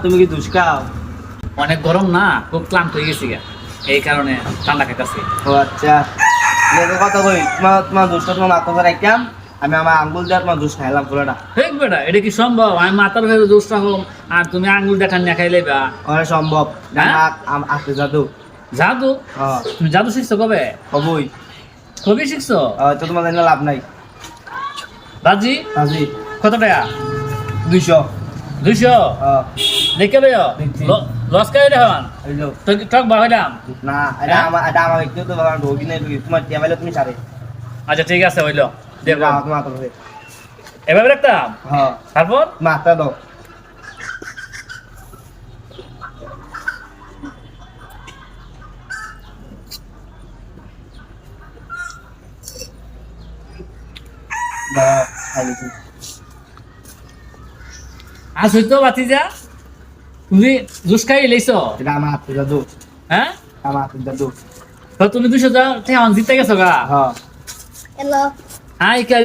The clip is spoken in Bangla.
তুমি কি দুষ খাও? অনেক গরম না, খুব ক্লান্ত হয়ে গেছি গা, এই কারণে ঠান্ডা খাইতেছি। ও আচ্ছা, কথা কই, তোমার দুষটা তোমার মাথা ধরে রাখলাম, আমি আমার আঙ্গুল দিয়ে তোমার দুষ খাইলাম পুরোটা। ঠিক বেটা, এটা কি সম্ভব? আমি মাথার ভেতরে জোসটা হোম আর তুমি আঙ্গুল দেখান না খাইলে বা? অনেক সম্ভব। হ্যাঁ? আসতে জাদু। জাদু? হ্যাঁ, তুমি জাদু শিখছো কবে? হবই। কবে শিখছো? তো তোমার জানি লাভ নাই। রাজি? হাজি কত টাকা? 200। 200? দেখে লইও। দেখছি। লস খাই দেখান। হইলো টক বা হইলাম। না, এটা আমার একটু তো বাবা ঢোকি নাই, তোমার টেবিলে তুমি সারে। আচ্ছা ঠিক আছে, হইলো। দেখো তোমার মাথা ধরে। এভাবে রাখতাম। হ্যাঁ, তারপর মাথা দাও। দাও, খাইলি তুমি। আজ হইতো বাতি যা, তুমি জুস খাই লইছো? এটা আমার হাতে জাদু। হ্যাঁ, আমার হাতে জাদু। তো তুমি 200 টাকা জিতে গেছো গা। হ্যাঁ। Hello. হাই